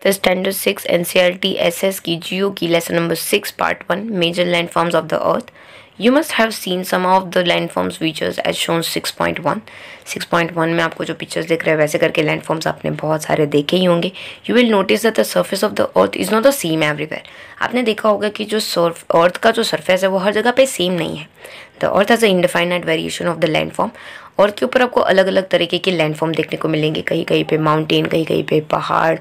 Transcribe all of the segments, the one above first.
The Standard 6 NCERT SS की geo की lesson number 6 part 1 major landforms of the earth. You must have seen some of the landforms features as shown 6.1. 6.1 में आपको जो pictures दिख रहे हैं वैसे करके लैंडफॉर्म्स आपने बहुत सारे देखे ही होंगे. You will notice that the surface of the earth is not the same everywhere. आपने देखा होगा कि जो अर्थ का जो सरफेस है वो हर जगह पे सेम नहीं है. The earth has an indefinite variation of the landform. अर्थ के ऊपर आपको अलग अलग तरीके के लैंडफॉर्म देखने को मिलेंगे. कहीं कहीं पे माउंटेन, कहीं कहीं पे पहाड़,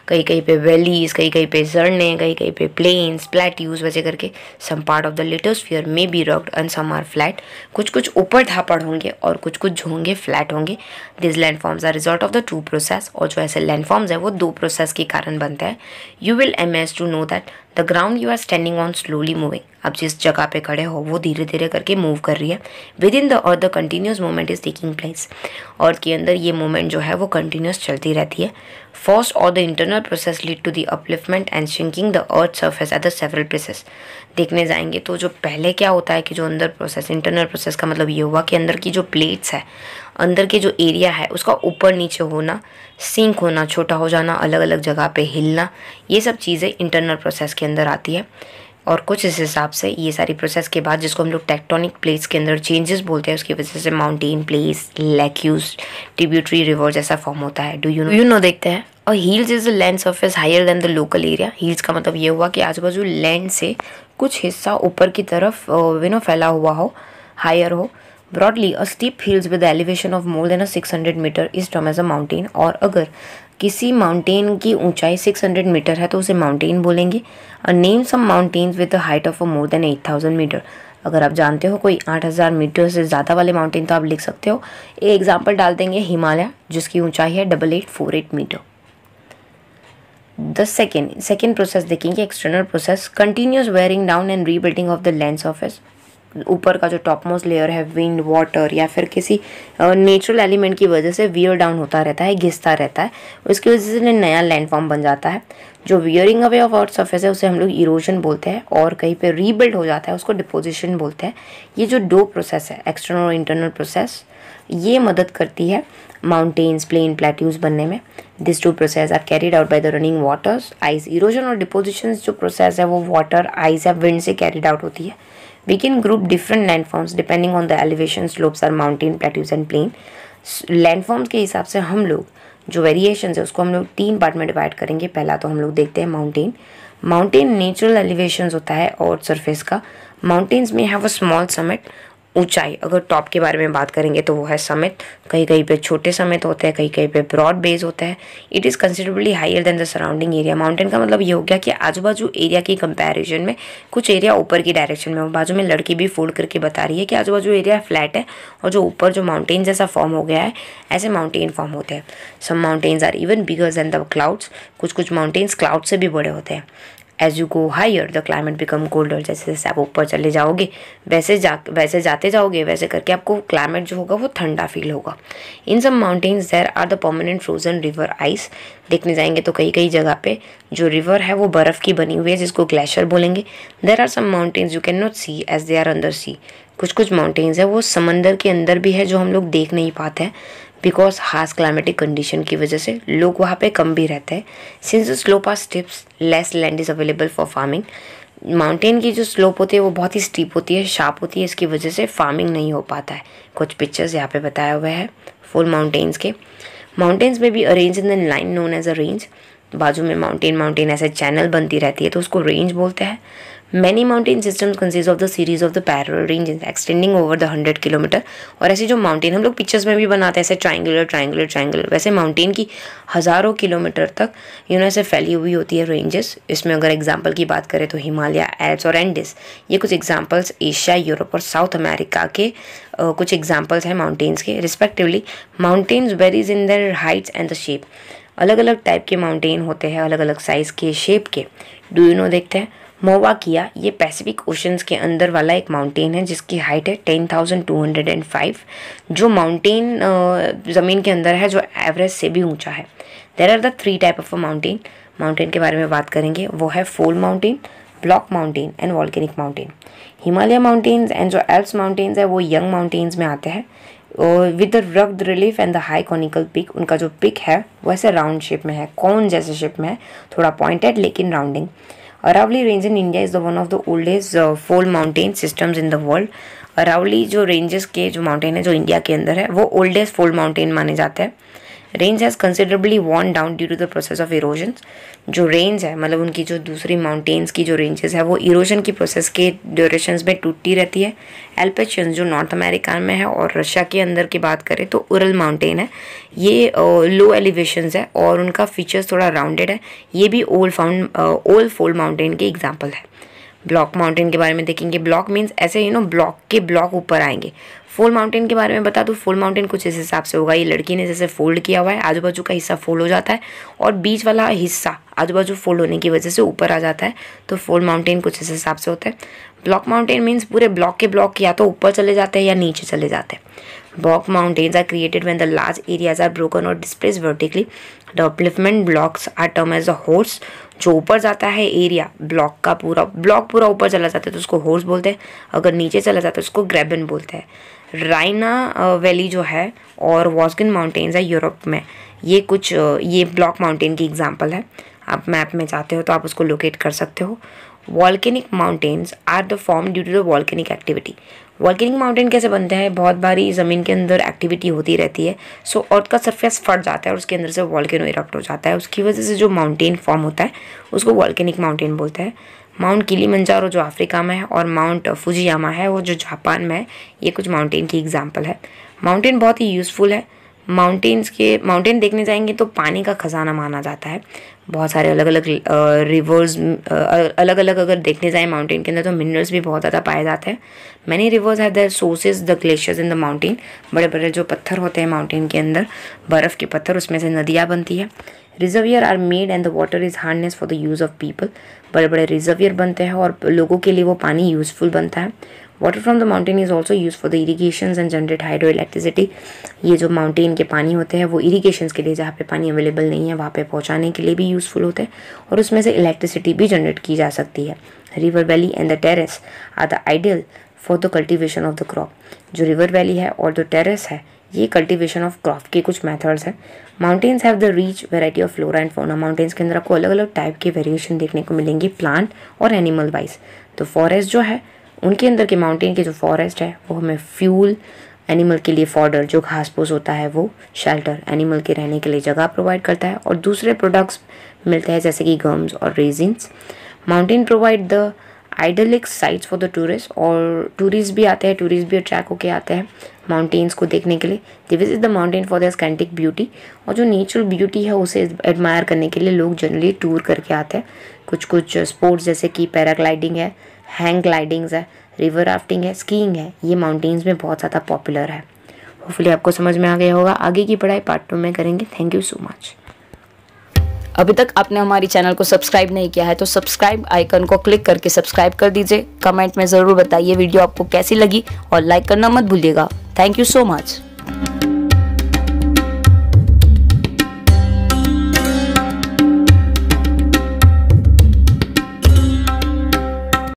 कहीं कहीं पे वैलीज, कहीं कहीं पे झरने, कहीं कहीं पे प्लेन्स, प्लेट्यूज वैसे करके. Some part of the lithosphere may be rocked and some are flat. कुछ कुछ ऊपर धापड़ होंगे और कुछ कुछ जो होंगे फ्लैट होंगे. This landforms are result of the two process. और जो ऐसे लैंडफॉर्म्स है वो दो प्रोसेस के कारण बनते हैं. You will amaze to know that the ground you are standing on slowly moving. आप जिस जगह पे खड़े हो वो धीरे धीरे करके मूव कर रही है. Within the earth the continuous movement is taking place. Earth के अंदर ये मूवमेंट जो है वो कंटिन्यूस चलती रहती है. फर्स्ट और the internal process lead to the upliftment and shrinking the earth surface at the several places. देखने जाएंगे तो जो पहले क्या होता है कि जो अंदर प्रोसेस, इंटरनल प्रोसेस का मतलब ये हुआ कि अंदर की जो प्लेट्स है, अंदर के जो एरिया है उसका ऊपर नीचे होना, सिंक होना, छोटा हो जाना, अलग अलग जगह पे हिलना, ये सब चीज़ें इंटरनल प्रोसेस के अंदर आती है. और कुछ इस हिसाब से ये सारी प्रोसेस के बाद जिसको हम लोग टेक्टोनिक प्लेट्स के अंदर चेंजेस बोलते हैं, उसकी वजह से mountain, place, lakes, tributary river जैसा फॉर्म होता है. डू यू नो देखते हैं. और hills is the land surface higher than the local area. Hills का मतलब ये हुआ कि आजू बाजू लैंड से कुछ हिस्सा ऊपर की तरफ फैला हुआ हो, हायर हो. Broadly a steep hills with elevation of more than 600 meter is term as a mountain. और अगर किसी माउंटेन की ऊंचाई 600 मीटर है तो उसे माउंटेन बोलेंगे. Name some mountains with the height of more than 8000 meter. अगर आप जानते हो कोई 8000 मीटर से ज़्यादा वाले माउंटेन तो आप लिख सकते हो. एक एग्जाम्पल डाल देंगे हिमालय, जिसकी ऊंचाई है 8848 मीटर. द सेकेंड प्रोसेस देखेंगे, external process. Continuous wearing down and rebuilding of the land surface. ऊपर का जो टॉप मोस्ट लेयर है, विंड, वाटर या फिर किसी नेचुरल एलिमेंट की वजह से वियर डाउन होता रहता है, घिसता रहता है. उसकी वजह से नया लैंडफॉर्म बन जाता है. जो wearing away of earth surface है उसे हम लोग इरोजन बोलते हैं. और कहीं पे रीबिल्ड हो जाता है उसको डिपोजिशन बोलते हैं. ये जो दो प्रोसेस है, एक्सटर्नल और इंटरनल प्रोसेस, ये मदद करती है माउंटेन्स, प्लेन, प्लेट्यूज बनने में. This two process are carried out by the running waters. Ice, erosion और डिपोजिशन जो प्रोसेस है वो वाटर, आइस या विंड से कैरिड आउट होती है. We can group different landforms depending on the elevation, slopes or mountain, plateaus and plain. Landforms के हिसाब से हम लोग जो वेरिएशंस है उसको हम लोग 3 पार्ट में डिवाइड करेंगे. पहला तो हम लोग देखते हैं माउंटेन. माउंटेन नेचुरल एलिवेशंस होता है अर्थ सरफेस का. माउंटेन्स में हैव अ स्मॉल समिट. ऊंचाई, अगर टॉप के बारे में बात करेंगे तो वो है समिट. कहीं कहीं पे छोटे समिट होते हैं, कहीं कहीं पे ब्रॉड बेस होता है. It is considerably higher than the surrounding area. Mountain का मतलब ये हो गया कि आजू बाजू एरिया की कंपैरिजन में कुछ एरिया ऊपर की डायरेक्शन में. बाजू में लड़की भी फोल्ड करके बता रही है कि आजू बाजू एरिया फ्लैट है और जो ऊपर जो माउंटेन जैसा फॉर्म हो गया है, ऐसे माउंटेन फॉर्म होते हैं. Some mountains are even bigger than the clouds. कुछ कुछ माउंटेन्स क्लाउड से भी बड़े होते हैं. As you go higher the climate become colder. जैसे जैसे आप ऊपर चले जाओगे वैसे जाते जाओगे वैसे करके आपको क्लाइमेट जो होगा वो ठंडा फील होगा. In some mountains there are the permanent frozen river ice. देखने जाएंगे तो कई कई जगह पे जो रिवर है वो बर्फ़ की बनी हुई है, जिसको ग्लेशियर बोलेंगे. There are some mountains you can not see as they are under sea. कुछ कुछ माउंटेन्स है वो समंदर के अंदर भी है जो हम लोग देख नहीं पाते हैं, बिकॉज हार्श क्लाइमेटिक कंडीशन की वजह से लोग वहाँ पे कम भी रहते हैं. Since the slope are steeps, less land is available for farming. Mountain की जो स्लोप होती है वो बहुत ही स्टीप होती है, शार्प होती है, इसकी वजह से फार्मिंग नहीं हो पाता है. कुछ पिक्चर्स यहाँ पे बताया हुआ है फुल माउंटेन्स के. माउंटेन्स में भी arrange in the line known as a range. बाजू में माउंटेन ऐसे चैनल बनती रहती है तो उसको रेंज बोलते हैं. Many mountain systems consist of the series of the parallel ranges extending over the 100 kilometre. और ऐसी जो माउंटेन हम लोग पिक्चर्स में भी बनाते हैं ऐसे ट्राइंगुलर, वैसे माउंटेन की हज़ारों किलोमीटर तक ऐसे फैली हुई होती है रेंजेस. इसमें अगर एग्जांपल की बात करें तो हिमालय, एल्प्स और एंडिस, ये कुछ एग्जांपल्स एशिया, यूरोप और साउथ अमेरिका के कुछ एग्जांपल्स हैं माउंटेन्स के respectively. Mountains varies in their Heights and the shape. अलग अलग टाइप के माउंटेन होते हैं, अलग अलग साइज़ के, शेप के. डू यू नो देखते हैं. मोवाकिया, ये पैसिफिक ओशंस के अंदर वाला एक माउंटेन है जिसकी हाइट है 10,205, जो माउंटेन ज़मीन के अंदर है, जो एवरेज से भी ऊंचा है. There are the 3 type of a mountain. Mountain के बारे में बात करेंगे, वो है fold mountain, block mountain and volcanic mountain. Himalaya mountains and जो एल्प्स माउंटेन्स है वो यंग माउंटेन्स में आते हैं. With the rugged relief and the high conical peak. उनका जो पिक है वैसे राउंड शेप में है, कौन जैसे शेप में है, थोड़ा पॉइंटेड लेकिन rounding. Aravalli range in India is the one of the oldest fold mountain systems in the world. Aravalli जो रेंजेस के जो माउंटेन है जो इंडिया के अंदर है वो ओल्डेस्ट फोल्ड माउंटेन माने जाते हैं। Range has considerably worn down due to the process of erosion. जो रेंज है मतलब उनकी जो दूसरी माउंटेन्स की जो रेंजेस है वो इरोजन की प्रोसेस के ड्यूरेशंस में टूटती रहती है। एल्पेशियंस जो नॉर्थ अमेरिका में है और रशिया के अंदर की बात करें तो उरल माउंटेन है, ये लो एलिवेशंस है और उनका फीचर्स थोड़ा राउंडेड है। ये भी ओल्ड फोल्ड माउंटेन के एग्जाम्पल है। ब्लॉक माउंटेन के बारे में देखेंगे। ब्लॉक मीन्स ऐसे ब्लॉक के ब्लॉक ऊपर आएंगे। फोल्ड माउंटेन के बारे में बता दूँ, फोल्ड माउंटेन कुछ इस हिसाब से होगा, ये लड़की ने जैसे फोल्ड किया हुआ है, आजू बाजू का हिस्सा फोल्ड हो जाता है और बीच वाला हिस्सा आजू बाजू फोल्ड होने की वजह से ऊपर आ जाता है, तो फोल्ड माउंटेन कुछ इस हिसाब से होता है। ब्लॉक माउंटेन मीन्स पूरे ब्लॉक के ब्लॉक या तो ऊपर चले जाते हैं या नीचे चले जाते हैं। Block mountains are created when the large areas are broken और displaced vertically. The upliftment blocks are term as a horst. जो ऊपर जाता है एरिया ब्लॉक का ब्लॉक पूरा ऊपर चला जाता है तो उसको होर्स बोलते हैं, अगर नीचे चला जाता है उसको ग्रेबन बोलते हैं। राइना वैली जो है और वॉस्गिन माउंटेन्स है यूरोप में, ये ब्लॉक माउंटेन की एग्जांपल है। आप मैप में जाते हो तो आप उसको लोकेट कर सकते हो। Volcanic mountains are the form due to the volcanic activity. Volcanic mountain कैसे बनते हैं, बहुत बारी ज़मीन के अंदर एक्टिविटी होती रहती है, सो अर्थ का सरफेस फट जाता है और उसके अंदर से वॉल्केनो इरप्ट हो जाता है, उसकी वजह से जो माउंटेन फॉर्म होता है उसको वॉल्केनिक माउंटेन बोलते हैं। माउंट किलिमंजारो जो अफ्रीका में है और माउंट फुजियामा है वो जो जापान में है, ये कुछ माउंटेन की एग्जाम्पल है। माउंटेन बहुत ही यूज़फुल है। माउंटेन देखने जाएंगे तो पानी का खजाना माना जाता है। बहुत सारे अलग अलग रिवर्स अलग अलग अगर देखने जाए माउंटेन के अंदर तो मिनरल्स भी बहुत ज़्यादा पाए जाते हैं। Many reverse have their sources the glaciers in the mountain. बड़े बड़े जो पत्थर होते हैं माउंटेन के अंदर, बर्फ़ के पत्थर, उसमें से नदियाँ बनती है। Reservoir are made and the water is hardness for the use of people. बड़े बड़े रिजर्वियर बनते हैं और लोगों के लिए वो पानी यूज़फुल बनता है। Water from the mountain is also use for the irrigation and generate hydro electricity. ये जो माउंटेन के पानी होते हैं वो इरीगेशन के लिए, जहाँ पे पानी अवेलेबल नहीं है वहाँ पे पहुँचाने के लिए भी यूज़फुल होते हैं और उसमें से इलेक्ट्रिसिटी भी जनरेट की जा सकती है। River valley and the terrace are the ideal for the cultivation of the crop. जो रिवर वैली है और जो टेरेस है ये कल्टिवेशन ऑफ क्रॉप के कुछ मेथड्स हैं। Mountains have the reach variety of flora and fauna. Mountains के अंदर आपको अलग अलग टाइप के वेरिएशन देखने को मिलेंगे प्लांट और एनिमल वाइज। तो फॉरेस्ट जो है उनके अंदर के माउंटेन के जो फॉरेस्ट है वो हमें फ्यूल, एनिमल के लिए फॉडर जो घास फूस होता है वो, शेल्टर एनिमल के रहने के लिए जगह प्रोवाइड करता है और दूसरे प्रोडक्ट्स मिलते हैं जैसे कि गम्स और resins. Mountain provide the idyllic sites for the tourist, और टूरिस्ट भी आते हैं, टूरिस्ट भी अट्रैक्ट होके आते हैं माउंटेन्स को देखने के लिए। They visit the mountain for the scenic beauty, और जो नेचुरल ब्यूटी है उसे एडमायर करने के लिए लोग जनरली टूर करके आते हैं। कुछ स्पोर्ट्स जैसे कि पैराग्लाइडिंग है, हैंग ग्लाइडिंग्स है, रिवर राफ्टिंग है, स्कीइंग है, ये माउंटेन्स में बहुत ज़्यादा पॉपुलर है। होपफुली आपको समझ में आ गया होगा। आगे की पढ़ाई पार्ट 2 में करेंगे। Thank you so much. अभी तक आपने हमारी चैनल को सब्सक्राइब नहीं किया है तो सब्सक्राइब आइकन को क्लिक करके सब्सक्राइब कर दीजिए। कमेंट में ज़रूर बताइए वीडियो आपको कैसी लगी और लाइक करना मत भूलिएगा। Thank you so much.